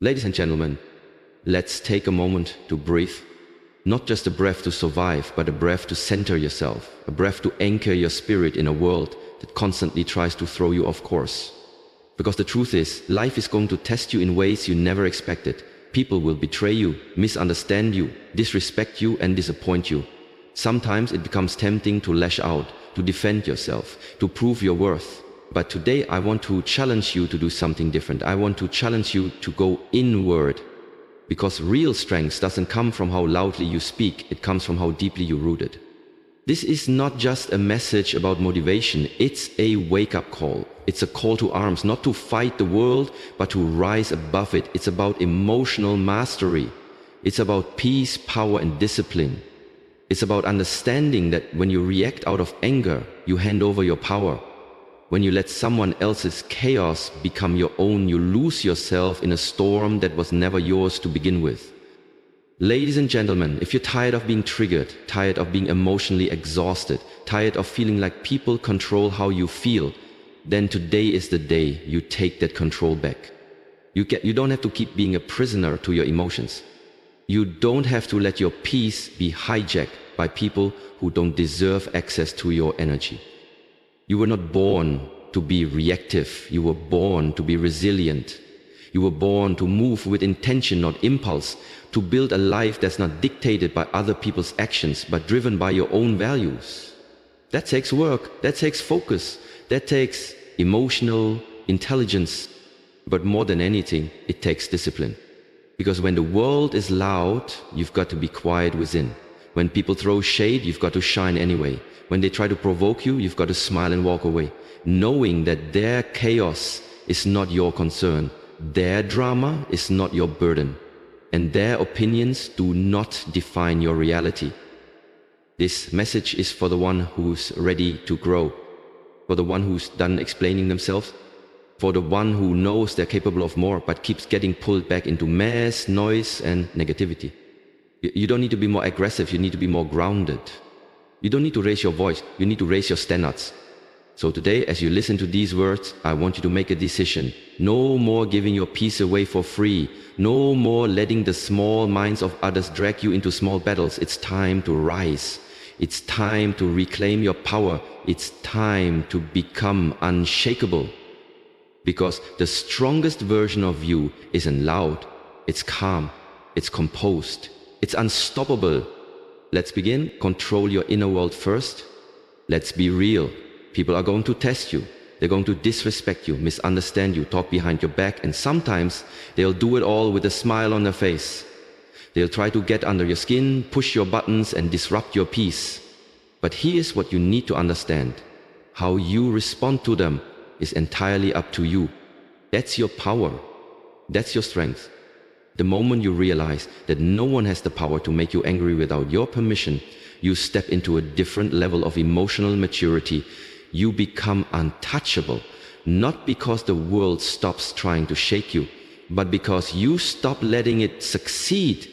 Ladies and gentlemen, let's take a moment to breathe. Not just a breath to survive, but a breath to center yourself, a breath to anchor your spirit in a world that constantly tries to throw you off course. Because the truth is, life is going to test you in ways you never expected. People will betray you, misunderstand you, disrespect you, and disappoint you. Sometimes it becomes tempting to lash out, to defend yourself, to prove your worth. But today I want to challenge you to do something different. I want to challenge you to go inward. Because real strength doesn't come from how loudly you speak, it comes from how deeply you're rooted. This is not just a message about motivation, it's a wake-up call. It's a call to arms, not to fight the world, but to rise above it. It's about emotional mastery. It's about peace, power, and discipline. It's about understanding that when you react out of anger, you hand over your power. When you let someone else's chaos become your own, you lose yourself in a storm that was never yours to begin with. Ladies and gentlemen, if you're tired of being triggered, tired of being emotionally exhausted, tired of feeling like people control how you feel, then today is the day you take that control back. You don't have to keep being a prisoner to your emotions. You don't have to let your peace be hijacked by people who don't deserve access to your energy. You were not born to be reactive. You were born to be resilient. You were born to move with intention, not impulse, to build a life that's not dictated by other people's actions, but driven by your own values. That takes work, that takes focus, that takes emotional intelligence. But more than anything, it takes discipline. Because when the world is loud, you've got to be quiet within. When people throw shade, you've got to shine anyway. When they try to provoke you, you've got to smile and walk away, knowing that their chaos is not your concern, their drama is not your burden, and their opinions do not define your reality. This message is for the one who's ready to grow, for the one who's done explaining themselves, for the one who knows they're capable of more but keeps getting pulled back into mess, noise, and negativity. You don't need to be more aggressive, you need to be more grounded. You don't need to raise your voice, you need to raise your standards. So today, as you listen to these words, I want you to make a decision. No more giving your peace away for free. No more letting the small minds of others drag you into small battles. It's time to rise. It's time to reclaim your power. It's time to become unshakable. Because the strongest version of you isn't loud, it's calm, it's composed, it's unstoppable. Let's begin. Control your inner world first. Let's be real. People are going to test you. They're going to disrespect you, misunderstand you, talk behind your back, and sometimes they'll do it all with a smile on their face. They'll try to get under your skin, push your buttons, and disrupt your peace. But here's what you need to understand. How you respond to them is entirely up to you. That's your power. That's your strength. The moment you realize that no one has the power to make you angry without your permission, you step into a different level of emotional maturity. You become untouchable, not because the world stops trying to shake you, but because you stop letting it succeed.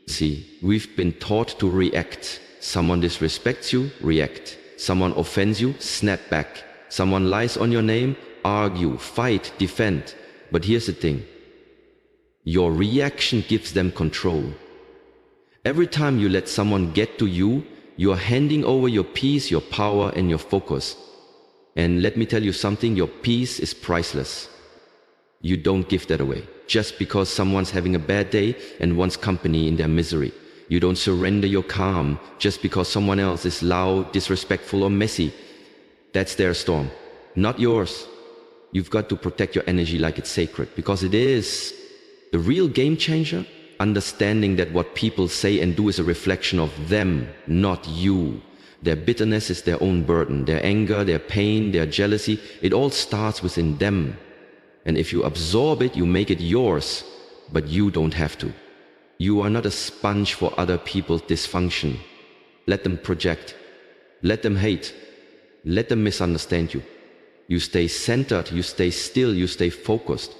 See, we've been taught to react. Someone disrespects you, react. Someone offends you, snap back. Someone lies on your name, argue, fight, defend. But here's the thing. Your reaction gives them control. Every time you let someone get to you, you are handing over your peace, your power, and your focus. And let me tell you something, your peace is priceless. You don't give that away. Just because someone's having a bad day and wants company in their misery. You don't surrender your calm just because someone else is loud, disrespectful, or messy. That's their storm, not yours. You've got to protect your energy like it's sacred, because it is. The real game changer, understanding that what people say and do is a reflection of them, not you. Their bitterness is their own burden, their anger, their pain, their jealousy, it all starts within them. And if you absorb it, you make it yours, but you don't have to. You are not a sponge for other people's dysfunction. Let them project. Let them hate. Let them misunderstand you. You stay centered, you stay still, you stay focused.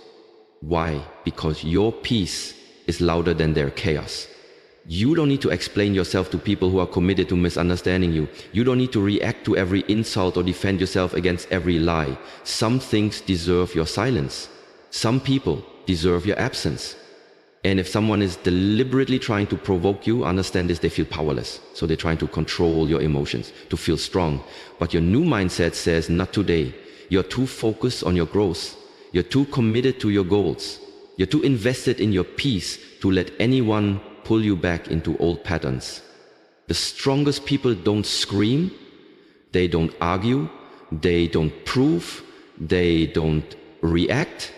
Why? Because your peace is louder than their chaos. You don't need to explain yourself to people who are committed to misunderstanding you. You don't need to react to every insult or defend yourself against every lie. Some things deserve your silence. Some people deserve your absence. And if someone is deliberately trying to provoke you, understand this, they feel powerless. So they're trying to control your emotions, to feel strong. But your new mindset says, not today. You're too focused on your growth. You're too committed to your goals. You're too invested in your peace to let anyone pull you back into old patterns. The strongest people don't scream, they don't argue, they don't prove, they don't react.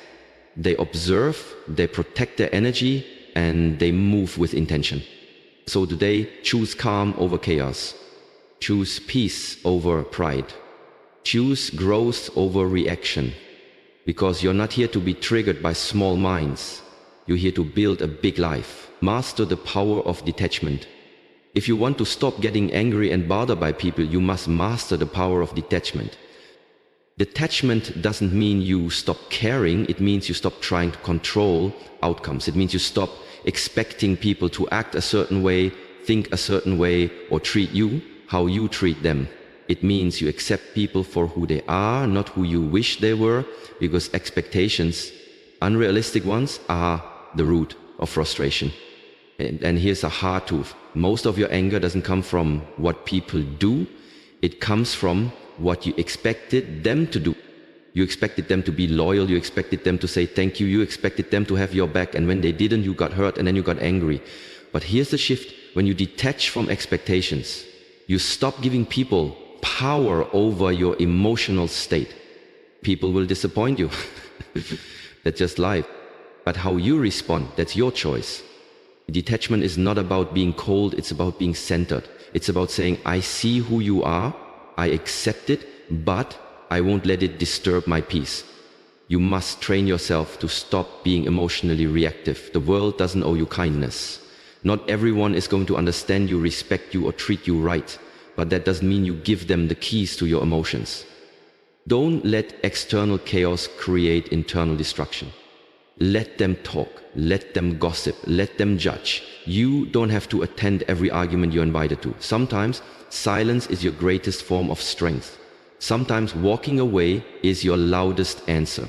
They observe, they protect their energy, and they move with intention. So today, choose calm over chaos. Choose peace over pride. Choose growth over reaction. Because you're not here to be triggered by small minds. You're here to build a big life. Master the power of detachment. If you want to stop getting angry and bothered by people, you must master the power of detachment. Detachment doesn't mean you stop caring, it means you stop trying to control outcomes. It means you stop expecting people to act a certain way, think a certain way, or treat you how you treat them. It means you accept people for who they are, not who you wish they were, because expectations, unrealistic ones, are the root of frustration. And here's a hard truth. Most of your anger doesn't come from what people do, it comes from what you expected them to do. You expected them to be loyal, you expected them to say thank you, you expected them to have your back, and when they didn't, you got hurt and then you got angry. But here's the shift. When you detach from expectations, you stop giving people power over your emotional state. People will disappoint you. That's just life. But how you respond, that's your choice. Detachment is not about being cold, it's about being centered. It's about saying, I see who you are, I accept it, but I won't let it disturb my peace. You must train yourself to stop being emotionally reactive. The world doesn't owe you kindness. Not everyone is going to understand you, respect you, or treat you right, but that doesn't mean you give them the keys to your emotions. Don't let external chaos create internal destruction. Let them talk, let them gossip, let them judge. You don't have to attend every argument you're invited to. Sometimes silence is your greatest form of strength. Sometimes walking away is your loudest answer.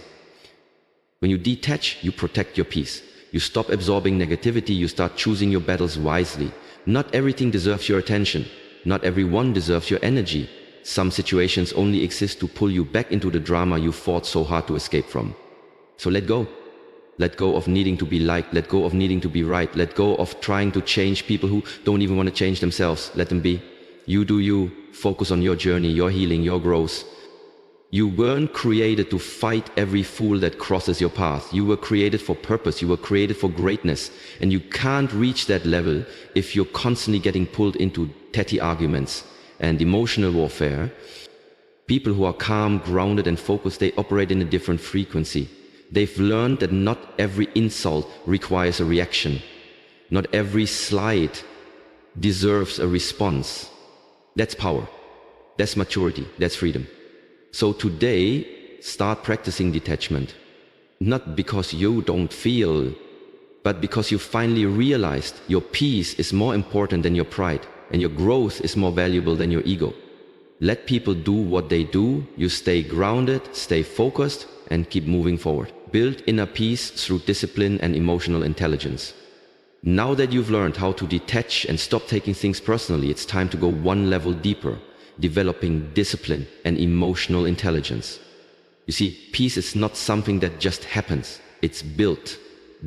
When you detach, you protect your peace. You stop absorbing negativity, you start choosing your battles wisely. Not everything deserves your attention. Not everyone deserves your energy. Some situations only exist to pull you back into the drama you fought so hard to escape from. So let go. Let go of needing to be liked. Let go of needing to be right. Let go of trying to change people who don't even want to change themselves. Let them be. You do you. Focus on your journey, your healing, your growth. You weren't created to fight every fool that crosses your path. You were created for purpose. You were created for greatness. And you can't reach that level if you're constantly getting pulled into petty arguments and emotional warfare. People who are calm, grounded, and focused, they operate in a different frequency. They've learned that not every insult requires a reaction. Not every slight deserves a response. That's power. That's maturity. That's freedom. So today, start practicing detachment. Not because you don't feel, but because you finally realized your peace is more important than your pride, and your growth is more valuable than your ego. Let people do what they do. You stay grounded, stay focused, and keep moving forward. Build inner peace through discipline and emotional intelligence. Now that you've learned how to detach and stop taking things personally, it's time to go one level deeper, developing discipline and emotional intelligence. You see, peace is not something that just happens. It's built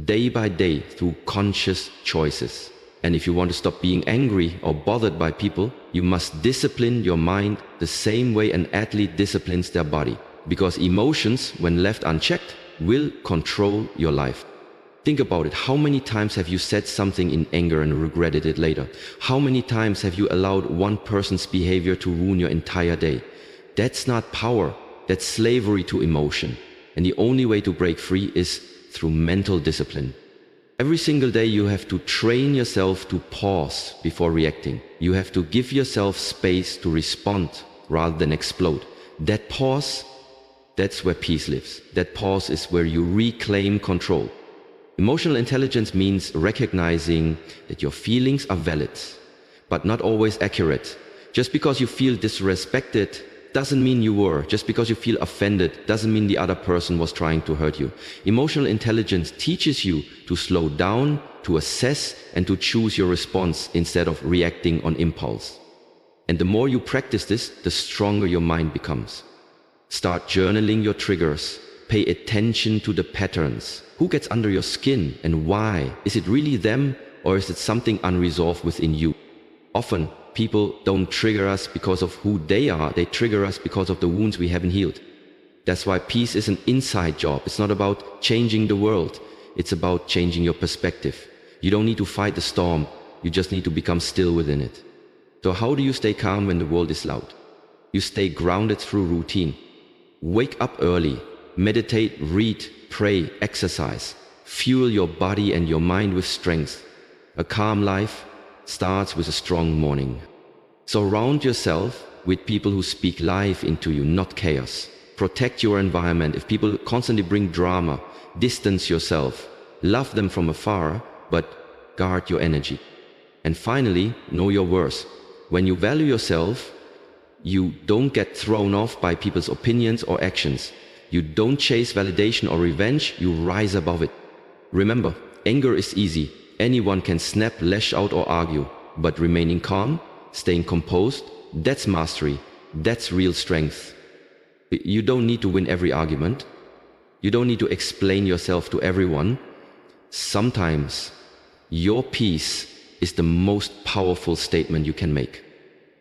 day by day through conscious choices. And if you want to stop being angry or bothered by people, you must discipline your mind the same way an athlete disciplines their body. Because emotions, when left unchecked, will control your life. Think about it. How many times have you said something in anger and regretted it later? How many times have you allowed one person's behavior to ruin your entire day? That's not power. That's slavery to emotion. And the only way to break free is through mental discipline. Every single day you have to train yourself to pause before reacting. You have to give yourself space to respond rather than explode. That pause, that's where peace lives. That pause is where you reclaim control. Emotional intelligence means recognizing that your feelings are valid, but not always accurate. Just because you feel disrespected doesn't mean you were. Just because you feel offended doesn't mean the other person was trying to hurt you. Emotional intelligence teaches you to slow down, to assess, and to choose your response instead of reacting on impulse. And the more you practice this, the stronger your mind becomes. Start journaling your triggers. Pay attention to the patterns. Who gets under your skin and why? Is it really them, or is it something unresolved within you? Often, people don't trigger us because of who they are. They trigger us because of the wounds we haven't healed. That's why peace is an inside job. It's not about changing the world. It's about changing your perspective. You don't need to fight the storm. You just need to become still within it. So how do you stay calm when the world is loud? You stay grounded through routine. Wake up early. Meditate, read, pray, exercise. Fuel your body and your mind with strength. A calm life starts with a strong morning. Surround yourself with people who speak life into you, not chaos. Protect your environment. If people constantly bring drama, distance yourself. Love them from afar, but guard your energy. And finally, know your worth. When you value yourself, you don't get thrown off by people's opinions or actions. You don't chase validation or revenge, you rise above it. Remember, anger is easy. Anyone can snap, lash out or argue. But remaining calm, staying composed, that's mastery. That's real strength. You don't need to win every argument. You don't need to explain yourself to everyone. Sometimes your peace is the most powerful statement you can make.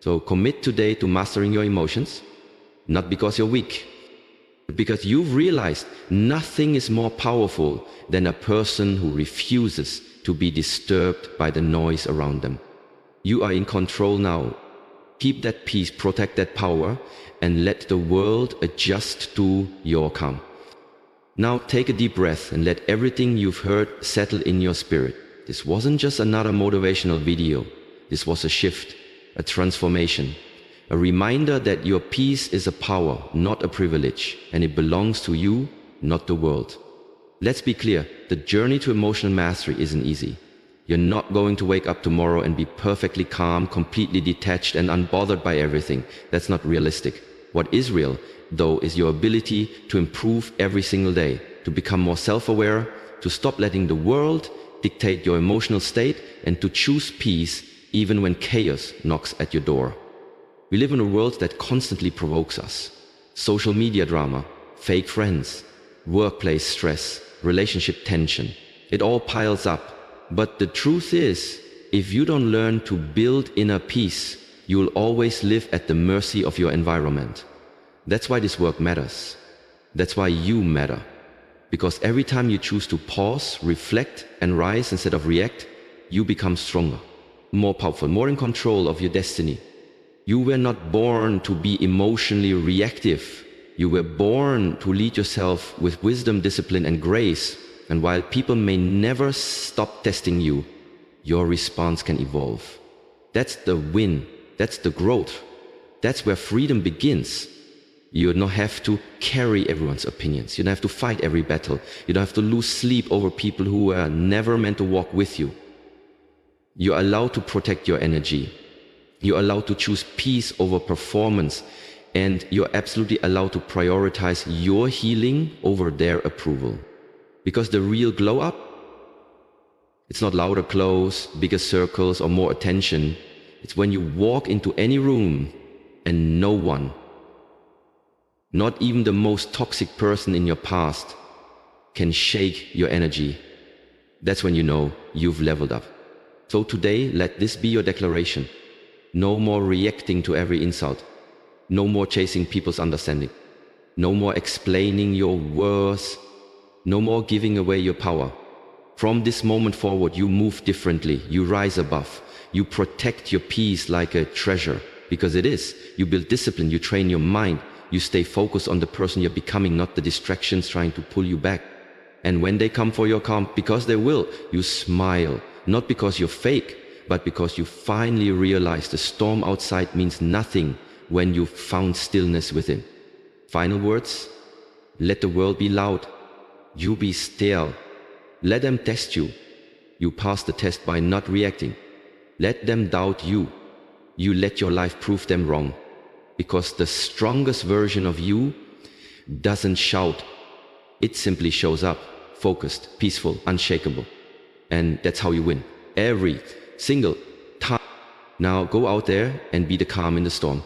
So commit today to mastering your emotions, not because you're weak, but because you've realized nothing is more powerful than a person who refuses to be disturbed by the noise around them. You are in control now. Keep that peace, protect that power, and let the world adjust to your calm. Now take a deep breath and let everything you've heard settle in your spirit. This wasn't just another motivational video. This was a shift, a transformation, a reminder that your peace is a power, not a privilege, and it belongs to you, not the world. Let's be clear, the journey to emotional mastery isn't easy. You're not going to wake up tomorrow and be perfectly calm, completely detached and unbothered by everything. That's not realistic. What is real, though, is your ability to improve every single day, to become more self-aware, to stop letting the world dictate your emotional state, and to choose peace even when chaos knocks at your door. We live in a world that constantly provokes us. Social media drama, fake friends, workplace stress, relationship tension. It all piles up. But the truth is, if you don't learn to build inner peace, you will always live at the mercy of your environment. That's why this work matters. That's why you matter. Because every time you choose to pause, reflect, and rise instead of react, you become stronger, more powerful, more in control of your destiny. You were not born to be emotionally reactive. You were born to lead yourself with wisdom, discipline, and grace. And while people may never stop testing you, your response can evolve. That's the win. That's the growth. That's where freedom begins. You don't have to carry everyone's opinions. You don't have to fight every battle. You don't have to lose sleep over people who were never meant to walk with you. You're allowed to protect your energy. You're allowed to choose peace over performance. And you're absolutely allowed to prioritize your healing over their approval. Because the real glow up, it's not louder clothes, bigger circles, or more attention. It's when you walk into any room and no one, not even the most toxic person in your past, can shake your energy. That's when you know you've leveled up. So today, let this be your declaration. No more reacting to every insult. No more chasing people's understanding. No more explaining your worth. No more giving away your power. From this moment forward, you move differently. You rise above. You protect your peace like a treasure, because it is. You build discipline. You train your mind. You stay focused on the person you're becoming, not the distractions trying to pull you back. And when they come for your calm, because they will, you smile. Not because you're fake, but because you finally realize the storm outside means nothing when you've found stillness within. Final words? Let the world be loud. You be still. Let them test you. You pass the test by not reacting. Let them doubt you. You let your life prove them wrong. because the strongest version of you doesn't shout. It simply shows up, focused, peaceful, unshakable. And that's how you win. Every single time. Now go out there and be the calm in the storm.